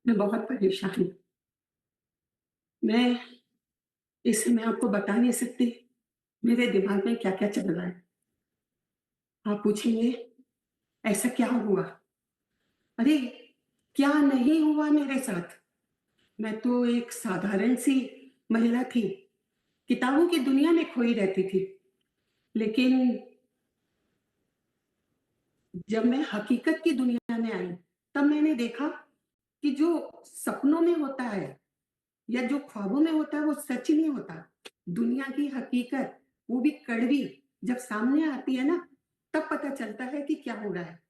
मैं बहुत परेशान हूँ। मैं इस समय आपको बता नहीं सकती मेरे दिमाग में क्या-क्या चल रहा है। आप पूछेंगे ऐसा क्या हुआ? अरे! क्या नहीं हुआ मेरे साथ? मैं तो एक साधारण सी महिला थी, किताबों की दुनिया में खोई रहती थी। लेकिन जब मैं हकीकत की दुनिया में आई, तब मैंने देखा कि जो सपनों में होता है या जो ख्वाबों में होता है वो सच नहीं होता। दुनिया की हकीकत, वो भी कड़वी, जब सामने आती है ना, तब पता चलता है कि क्या हो रहा है।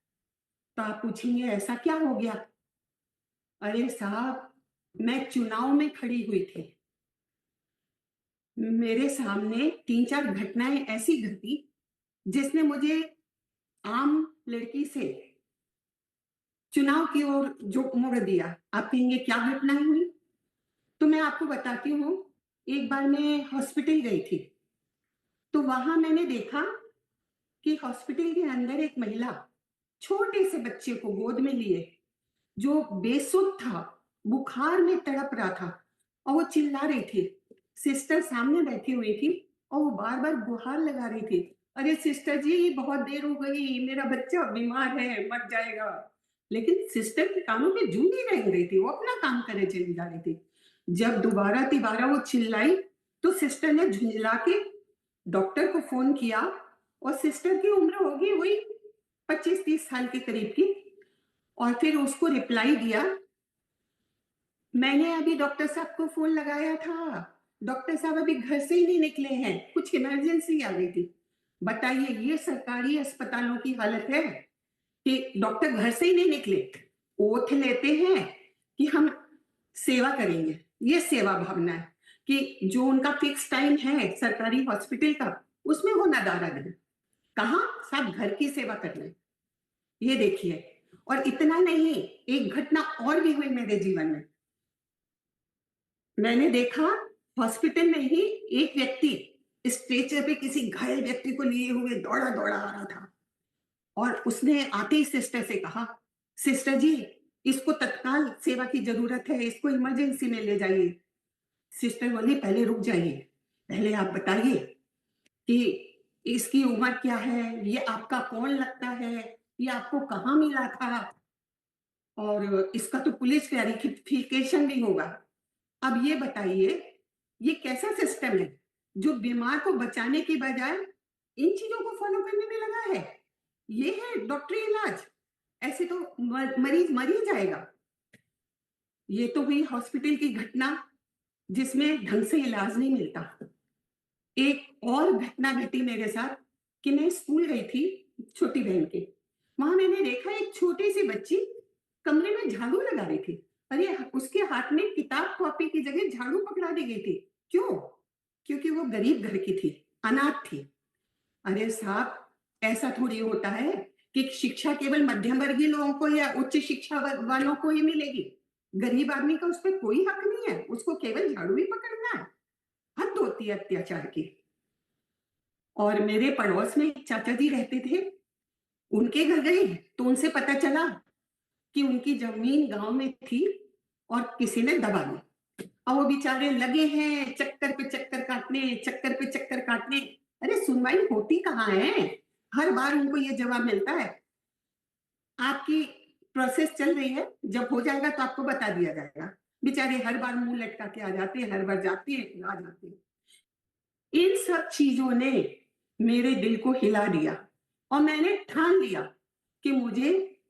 तो आप पूछेंगे ऐसा क्या हो गया? अरे साहब, मैं चुनाव में खड़ी हुई थी। मेरे सामने 3-4 घटनाएँ ऐसी घटी जिसने मुझे आम लड़की से चुनाव की ओर जो मोड़ दिया। आप कहेंगे क्या घटनाएँ हुई? तो मैं आपको बताती हूँ। एक बार मैं हॉस्पिटल गई थी, तो वहाँ मैंने देखा कि हॉस्पिटल के अंदर एक महिला छोटे से बच्चे को गोद में लिए, जो बेसुध था, बुखार में तड़प रहा था और वो चिल्ला रही थी। सिस्टर सामने बैठी हुई थी और वो बार-बार गुहार लगा रही थी। अरे सिस्टर जी, बहुत देर हो गई, मेरा बच्चा बीमार है, मर जाएगा। लेकिन सिस्टर के कानों में जूं नहीं रेंग रही थी, वो अपना काम करे चली जा रही थी। जब दोबारा-तिबारा वो चिल्लाई, तो सिस्टर ने झुंझला के डॉक्टर को फ़ोन किया और सिस्टर की उम्र होगी वही 25-30 साल के करीब की। और फिर उसको रिप्लाई दिया, मैंने अभी डॉक्टर साहब को फ़ोन लगाया था। डॉक्टर साहब अभी घर से ही नहीं निकले हैं, कुछ इमरजेंसी आ गई थी। बताइए ये सरकारी अस्पतालों की हालत है कि डॉक्टर घर से ही नहीं निकले। ओथ लेते हैं कि हम सेवा करेंगे। ये सेवा भावना है कि जो उनका फिक्स टाइम है सरकारी हॉस्पिटल का, उसमें वो नदारद है। कहाँ? साहब घर की सेवा कर रहे हैं। ये देखिए। और इतना नहीं, एक घटना और भी हुई मेरे जीवन में। मैंने देखा हॉस्पिटल में ही एक व्यक्ति स्ट्रेचर पे किसी घायल व्यक्ति को लिए हुए दौड़ा-दौड़ा आ रहा था और उसने आते ही सिस्टर से कहा, "सिस्टर जी, इसको तत्काल सेवा की ज़रूरत है, इसको इमरजेंसी में ले जाइए।" सिस्टर बोली, "पहले रुक जाइए। पहले आप बताइए कि इसकी उम्र क्या है? ये आपका कौन लगता है? ये आपको कहाँ मिला था? और इसका तो पुलिस वेरिफिकेशन भी होगा। अब ये बताइए, ये कैसा सिस्टम है जो बीमार को बचाने की बजाय इन चीजों को फॉलो करने में लगा है? ये है डॉक्टरी इलाज? ऐसे तो मरीज मर ही जाएगा। ये तो हुई हॉस्पिटल की घटना जिसमें ढंग से इलाज नहीं मिलता। एक और घटना घटी मेरे साथ कि मैं स्कूल गई थी छोटी बहन के। वहां मैंने देखा एक छोटी सी बच्ची कमरे में झाड़ू लगा रही थी। अरे उसके हाथ में किताब कॉपी की जगह झाड़ू पकड़ा दी गई थी। क्यों? क्योंकि वो गरीब घर की थी, अनाथ थी। अरे साहब, ऐसा थोड़ी होता है कि शिक्षा केवल मध्यम वर्गीय लोगों को या उच्च शिक्षा वालों को ही मिलेगी। गरीब आदमी का उस पर कोई हक नहीं है, उसको केवल झाड़ू ही पकड़ना है। हद होती है अत्याचार की। और मेरे पड़ोस में एक चाचा जी रहते थे, उनके घर गई तो उनसे पता चला कि उनकी जमीन गांव में थी और किसी ने दबा दी और वो बेचारे लगे हैं चक्कर पे चक्कर काटने, चक्कर पे चक्कर काटने। अरे सुनवाई होती कहाँ है? हर बार उनको ये जवाब मिलता है, आपकी प्रोसेस चल रही है, जब हो जाएगा तो आपको बता दिया जाएगा। बेचारे हर बार मुंह लटका के आ जाते हैं, हर बार जाते हैं, आ जाते हैं। इन सब चीजों ने मेरे दिल को हिला दिया और मैंने ठान लिया कि मुझे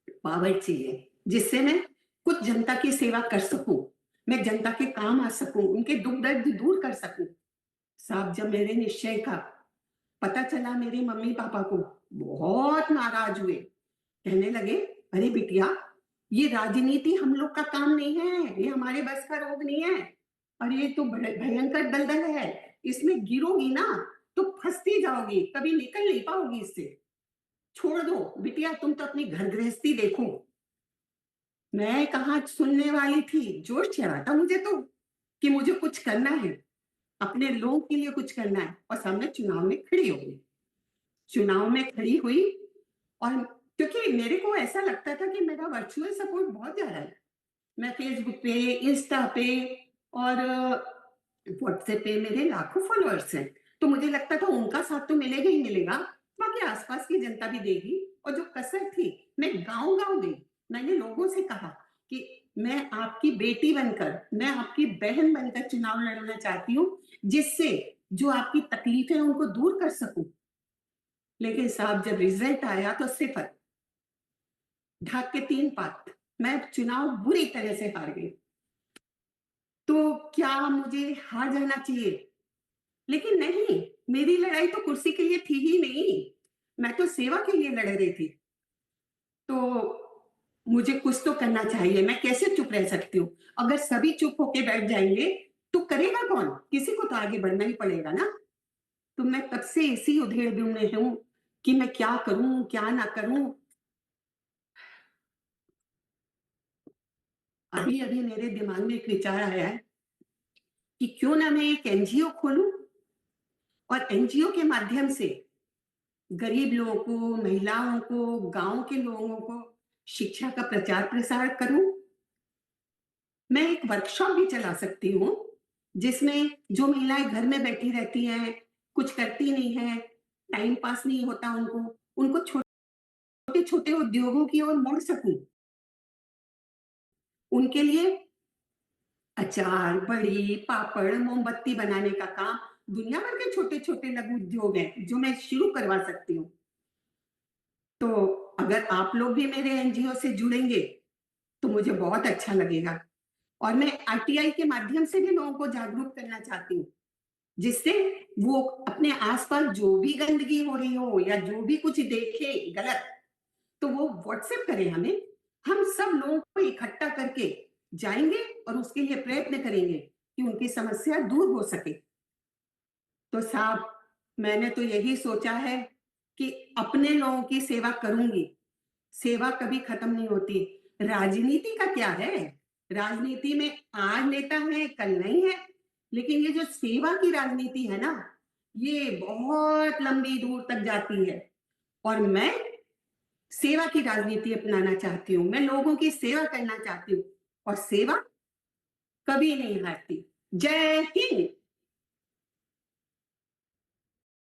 पावर चाहिए जिससे मैं कुछ जनता की सेवा कर सकूं, मैं जनता के काम आ सकूं, उनके दुख दर्द दूर कर सकूं। साहब, जब मेरे निश्चय का पता चला मेरे मम्मी पापा को, बहुत नाराज हुए। कहने लगे, अरे बिटिया, ये राजनीति हम लोग का काम नहीं है, ये हमारे बस का रोग नहीं है। और ये तो भयंकर दलदल है, इसमें गिरोगी ना तो फंसती जाओगी, कभी निकल नहीं पाओगी इससे। छोड़ दो बिटिया, तुम तो अपनी घर गृहस्थी देखो। मैं कहाँ सुनने वाली थी, जोश चढ़ा था मुझे तो कि मुझे कुछ करना है, अपने लोगों के लिए कुछ करना है। और सामने चुनाव में खड़ी हो गई। चुनाव में खड़ी हुई और क्योंकि मेरे को ऐसा लगता था कि मेरा वर्चुअल सपोर्ट बहुत ज्यादा है, मैं फेसबुक पे, इंस्टा पे और व्हाट्सएप पे मेरे लाखों फॉलोअर्स हैं। तो मुझे लगता था उनका साथ तो मिलेगा ही मिलेगा, बाकी आसपास की जनता भी देगी। और जो कसर थी, मैं गाँव-गाँव गई। मैंने लोगों से कहा कि मैं आपकी बेटी बनकर, मैं आपकी बहन बनकर चुनाव लड़ना चाहती हूँ, जिससे जो आपकी तकलीफ़ें हैं उनको दूर कर सकूँ। लेकिन साहब जब रिज़ल्ट आया तो सिफ़र, ढाक के 3 पात। मैं चुनाव बुरी तरह से हार गई। तो क्या मुझे हार जाना चाहिए? लेकिन नहीं, मेरी लड़ाई तो कुर्सी के लिए थी ही नहीं, मैं तो सेवा के लिए लड़ रही थी। तो मुझे कुछ तो करना चाहिए, मैं कैसे चुप रह सकती हूँ? अगर सभी चुप होके बैठ जाएँगे, तो करेगा कौन? किसी को तो आगे बढ़ना ही पड़ेगा ना। तो मैं तब से इसी उधेड़-बुन में हूँ कि मैं क्या करूँ, क्या ना करूँ? अभी-अभी मेरे दिमाग में एक विचार आया है कि क्यों ना मैं एक एनजीओ खोलूँ और एनजीओ के माध्यम से गरीब लोगों को, महिलाओं को, गाँव के लोगों को शिक्षा का प्रचार-प्रसार करूँ। मैं एक वर्कशॉप भी चला सकती हूँ, जिसमें जो महिलाएँ घर में बैठी रहती हैं, कुछ करती नहीं हैं, टाइम पास नहीं होता उनको छोटे-छोटे उद्योगों की ओर मोड़ सकूँ। उनके लिए अचार, बड़ी, पापड़, मोमबत्ती बनाने का काम, दुनिया भर के छोटे-छोटे लघु उद्योग हैं, जो मैं शुरू करवा सकती हूँ। तो अगर आप लोग भी मेरे एनजीओ से जुड़ेंगे, तो मुझे बहुत अच्छा लगेगा। और मैं आरटीआई के माध्यम से भी लोगों को जागरूक करना चाहती हूँ, जिससे वो अपने आस-पास जो भी गंदगी हो रही हो या जो भी कुछ देखे गलत, तो वो व्हाट्सएप करें हमें। हम सब लोगों को इकट्ठा करके जाएँगे और उसके लिए प्रयत्न करेंगे कि उनकी समस्या दूर हो सके। तो साहब, मैंने तो यही सोचा है कि अपने लोगों की सेवा करूँगी। सेवा कभी खत्म नहीं होती। राजनीति का क्या है? राजनीति में आज नेता है, कल नहीं है। लेकिन ये जो सेवा की राजनीति है ना, ये बहुत लंबी दूर तक जाती है। और मैं सेवा की राजनीति अपनाना चाहती हूँ। मैं लोगों की सेवा करना चाहती हूँ और सेवा कभी नहीं हारती। जय हिंद।